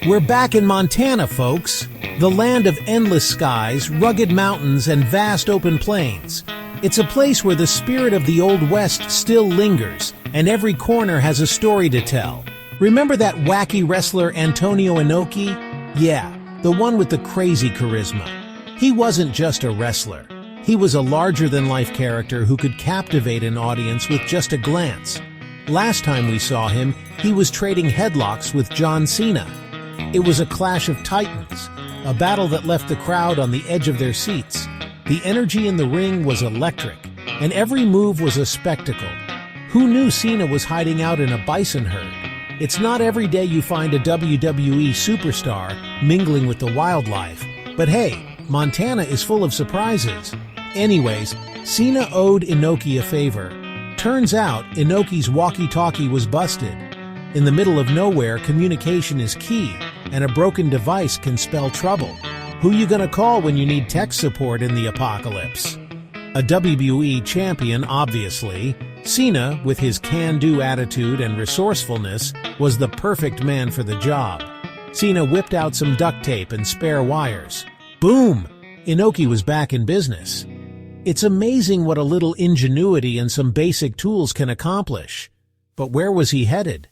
We're back in Montana, folks. The land of endless skies, rugged mountains, and vast open plains. It's a place where the spirit of the Old West still lingers, and every corner has a story to tell. Remember that wacky wrestler Antonio Inoki? Yeah, the one with the crazy charisma. He wasn't just a wrestler. He was a larger-than-life character who could captivate an audience with just a glance. Last time we saw him, he was trading headlocks with John Cena. It was a clash of titans, a battle that left the crowd on the edge of their seats. The energy in the ring was electric, and every move was a spectacle. Who knew Cena was hiding out in a bison herd? It's not every day you find a WWE superstar mingling with the wildlife. But hey, Montana is full of surprises. Anyways, Cena owed Inoki a favor. Turns out, Inoki's walkie-talkie was busted. In the middle of nowhere, communication is key, and a broken device can spell trouble. Who you gonna call when you need tech support in the apocalypse? A WWE champion, obviously. Cena, with his can-do attitude and resourcefulness, was the perfect man for the job. Cena whipped out some duct tape and spare wires. Boom! Inoki was back in business. It's amazing what a little ingenuity and some basic tools can accomplish. But where was he headed?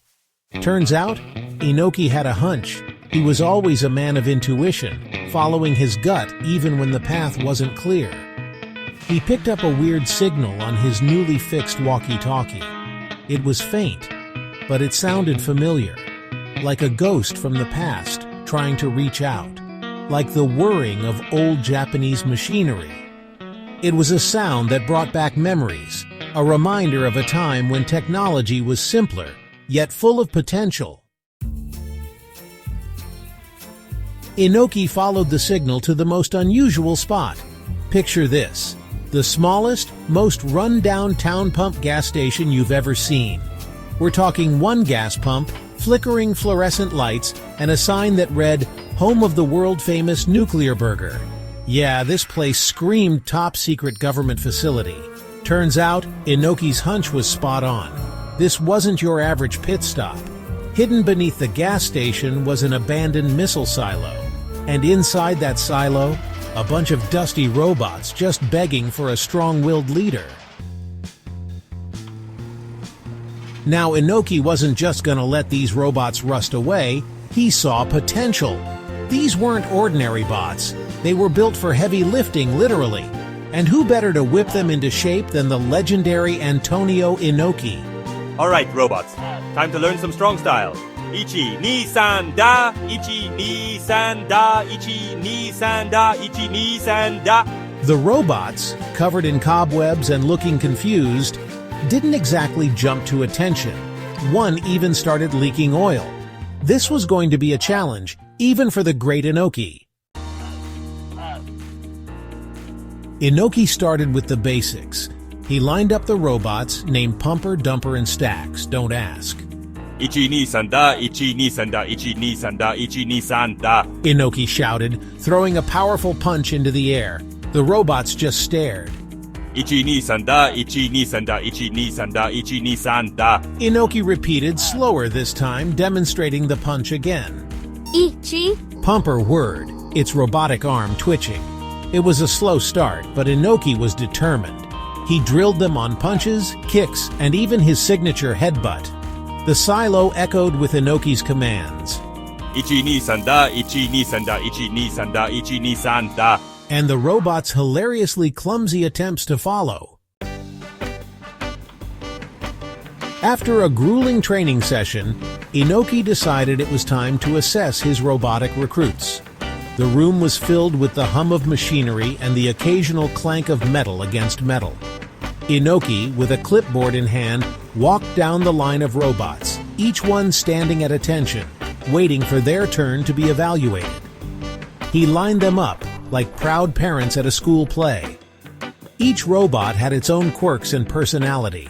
Turns out, Inoki had a hunch. He was always a man of intuition, following his gut even when the path wasn't clear. He picked up a weird signal on his newly fixed walkie-talkie. It was faint, but it sounded familiar, like a ghost from the past trying to reach out, like the whirring of old Japanese machinery. It was a sound that brought back memories, a reminder of a time when technology was simpler, yet full of potential. Inoki followed the signal to the most unusual spot. Picture this: the smallest, most run-down town pump gas station you've ever seen. We're talking one gas pump, flickering fluorescent lights, and a sign that read, "Home of the world-famous nuclear burger." Yeah, this place screamed top-secret government facility. Turns out, Inoki's hunch was spot on. This wasn't your average pit stop. Hidden beneath the gas station was an abandoned missile silo. And inside that silo, a bunch of dusty robots just begging for a strong-willed leader. Now, Inoki wasn't just gonna let these robots rust away. He saw potential. These weren't ordinary bots. They were built for heavy lifting, literally. And who better to whip them into shape than the legendary Antonio Inoki? Alright, robots. Time to learn some strong style. Ichi, ni, san, da. Ichi, ni, san, da. Ichi, ni, san, da. Ichi, ni, san, da. The robots, covered in cobwebs and looking confused, didn't exactly jump to attention. One even started leaking oil. This was going to be a challenge, even for the great Inoki. Inoki started with the basics. He lined up the robots, named Pumper, Dumper, and Stacks. Don't ask. Ichi, ni, san, da. Ichi, ni, san, da. Ichi, ni, san, da. Ichi, ni, san, da. Inoki shouted, throwing a powerful punch into the air. The robots just stared. Ichi, ni, san, da. Ichi, ni, san, da. Ichi, ni, san, da. Ichi, ni, san, da. Inoki repeated, slower this time, demonstrating the punch again. Ichi. Pumper whirred, its robotic arm twitching. It was a slow start, but Inoki was determined. He drilled them on punches, kicks, and even his signature headbutt. The silo echoed with Inoki's commands. Ichi, ni, san, da. Ichi, ni, san, da. Ichi, ni, san, da. Ichi, ni, san, da. And the robots' hilariously clumsy attempts to follow. After a grueling training session, Inoki decided it was time to assess his robotic recruits. The room was filled with the hum of machinery and the occasional clank of metal against metal. Inoki, with a clipboard in hand, walked down the line of robots, each one standing at attention, waiting for their turn to be evaluated. He lined them up, like proud parents at a school play. Each robot had its own quirks and personality,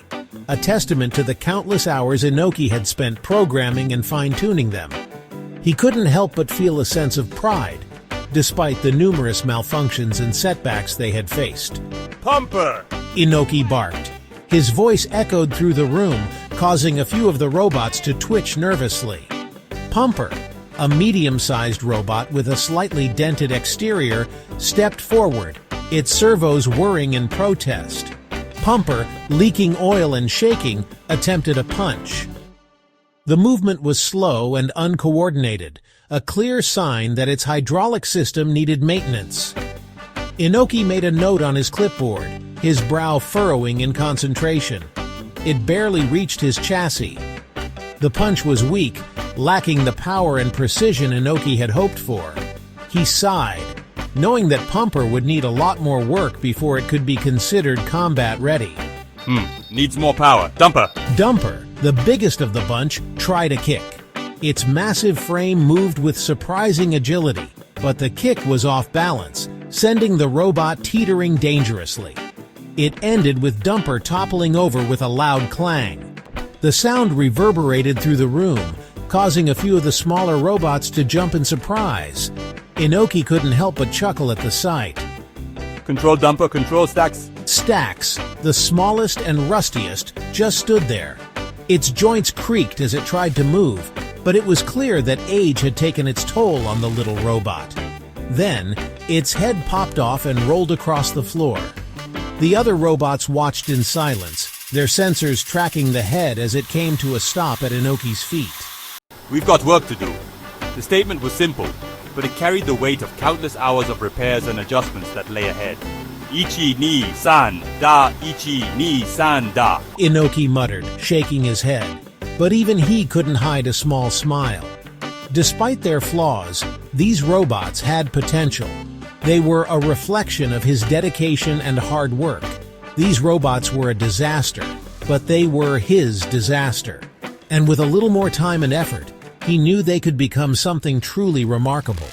a testament to the countless hours Inoki had spent programming and fine-tuning them. He couldn't help but feel a sense of pride, despite the numerous malfunctions and setbacks they had faced. Pumper! Inoki barked. His voice echoed through the room, causing a few of the robots to twitch nervously. Pumper, a medium-sized robot with a slightly dented exterior, stepped forward, its servos whirring in protest. Pumper, leaking oil and shaking, attempted a punch. The movement was slow and uncoordinated, a clear sign that its hydraulic system needed maintenance. Inoki made a note on his clipboard, his brow furrowing in concentration. It barely reached his chassis. The punch was weak, lacking the power and precision Inoki had hoped for. He sighed, knowing that Pumper would need a lot more work before it could be considered combat-ready. Needs more power. Dumper! Dumper, the biggest of the bunch, tried a kick. Its massive frame moved with surprising agility, but the kick was off balance, sending the robot teetering dangerously. It ended with Dumper toppling over with a loud clang. The sound reverberated through the room, causing a few of the smaller robots to jump in surprise. Inoki couldn't help but chuckle at the sight. Control Dumper, control Stacks. Stacks, the smallest and rustiest, just stood there. Its joints creaked as it tried to move, but it was clear that age had taken its toll on the little robot. Then, its head popped off and rolled across the floor. The other robots watched in silence, their sensors tracking the head as it came to a stop at Inoki's feet. We've got work to do. The statement was simple, but it carried the weight of countless hours of repairs and adjustments that lay ahead. Ichi ni san da, ichi ni san da. Inoki muttered, shaking his head. But even he couldn't hide a small smile. Despite their flaws, these robots had potential. They were a reflection of his dedication and hard work. These robots were a disaster, but they were his disaster. And with a little more time and effort, he knew they could become something truly remarkable.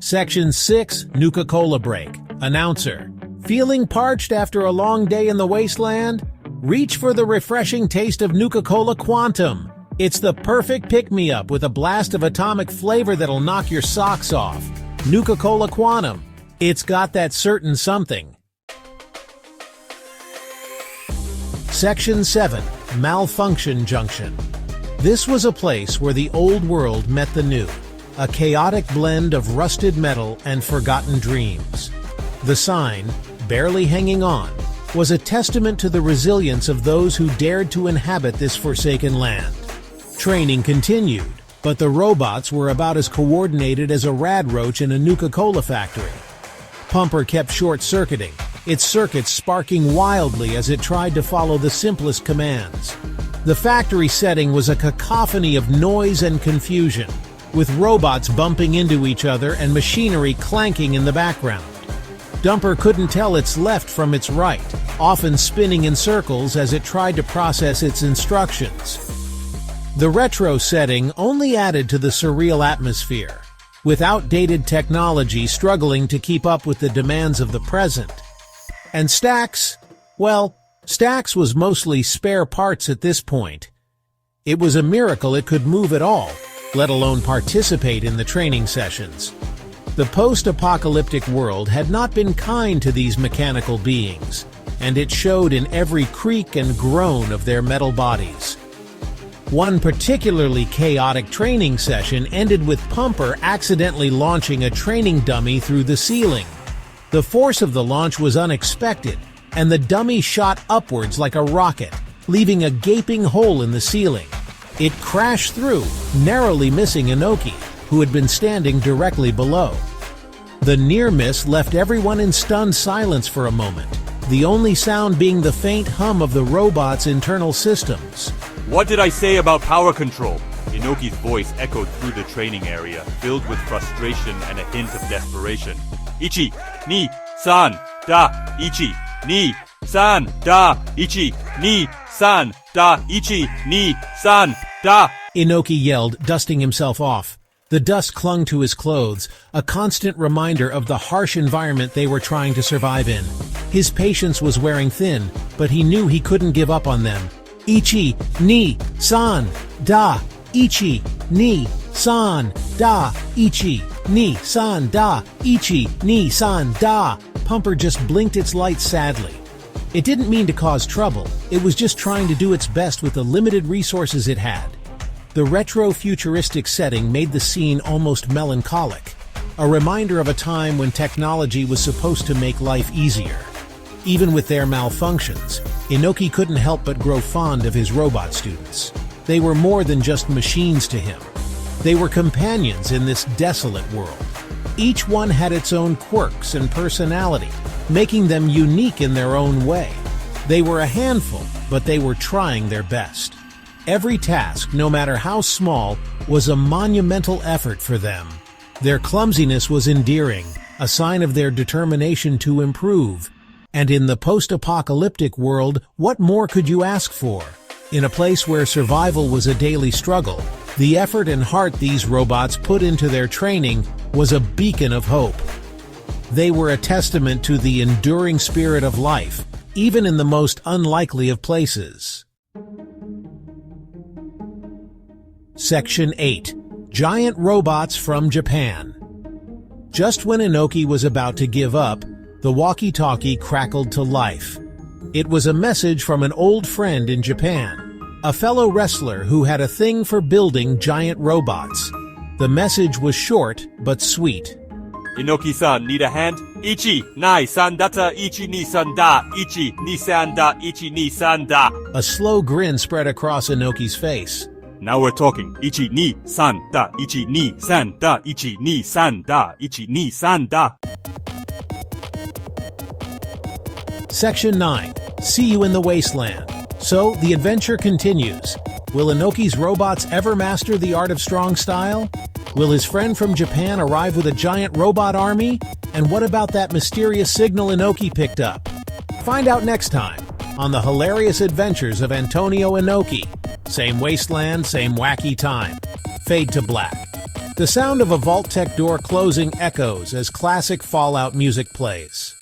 Section 6, Nuka-Cola Break. Announcer. Feeling parched after a long day in the wasteland? Reach for the refreshing taste of Nuka-Cola Quantum. It's the perfect pick-me-up with a blast of atomic flavor that'll knock your socks off. Nuka-Cola Quantum. It's got that certain something. Section 7, Malfunction Junction. This was a place where the old world met the new, a chaotic blend of rusted metal and forgotten dreams. The sign, barely hanging on, was a testament to the resilience of those who dared to inhabit this forsaken land. Training continued, but the robots were about as coordinated as a radroach in a Nuka-Cola factory. Pumper kept short-circuiting, its circuits sparking wildly as it tried to follow the simplest commands. The factory setting was a cacophony of noise and confusion, with robots bumping into each other and machinery clanking in the background. Dumper couldn't tell its left from its right, often spinning in circles as it tried to process its instructions. The retro setting only added to the surreal atmosphere, with outdated technology struggling to keep up with the demands of the present. And Stacks? Well, Stacks was mostly spare parts at this point. It was a miracle it could move at all, let alone participate in the training sessions. The post-apocalyptic world had not been kind to these mechanical beings, and it showed in every creak and groan of their metal bodies. One particularly chaotic training session ended with Pumper accidentally launching a training dummy through the ceiling. The force of the launch was unexpected, and the dummy shot upwards like a rocket, leaving a gaping hole in the ceiling. It crashed through, narrowly missing Inoki, who had been standing directly below. The near miss left everyone in stunned silence for a moment, the only sound being the faint hum of the robot's internal systems. What did I say about power control? Inoki's voice echoed through the training area, filled with frustration and a hint of desperation. Ichi, ni, san, da, ichi, ni, san, da, ichi, ni, san, da, ichi, ni, san, da. Inoki yelled, dusting himself off. The dust clung to his clothes, a constant reminder of the harsh environment they were trying to survive in. His patience was wearing thin, but he knew he couldn't give up on them. Ichi, ni, san, da, ichi, ni, san, da, ichi, ni, san, da, ichi, ni, san, da. Pumper just blinked its lights sadly. It didn't mean to cause trouble, it was just trying to do its best with the limited resources it had. The retro-futuristic setting made the scene almost melancholic, a reminder of a time when technology was supposed to make life easier. Even with their malfunctions, Inoki couldn't help but grow fond of his robot students. They were more than just machines to him. They were companions in this desolate world. Each one had its own quirks and personality, making them unique in their own way. They were a handful, but they were trying their best. Every task, no matter how small, was a monumental effort for them. Their clumsiness was endearing, a sign of their determination to improve. And in the post-apocalyptic world, what more could you ask for? In a place where survival was a daily struggle, the effort and heart these robots put into their training was a beacon of hope. They were a testament to the enduring spirit of life, even in the most unlikely of places. Section 8. Giant Robots from Japan. Just when Inoki was about to give up, the walkie-talkie crackled to life. It was a message from an old friend in Japan, a fellow wrestler who had a thing for building giant robots. The message was short but sweet. Inoki-san, need a hand? Ichi, nai, san, data, ichi, ni, san, da, ichi, ni, san, da, ichi, ni, san, da. A slow grin spread across Inoki's face. Now we're talking. Ichi, ni, san, da, ichi, ni, san, da, ichi, ni, san, da, ichi, ni, san, da. Section 9. See you in the wasteland. So, the adventure continues. Will Inoki's robots ever master the art of strong style? Will his friend from Japan arrive with a giant robot army? And what about that mysterious signal Inoki picked up? Find out next time on the hilarious adventures of Antonio Inoki. Same wasteland, same wacky time. Fade to black. The sound of a Vault-Tec door closing echoes as classic Fallout music plays.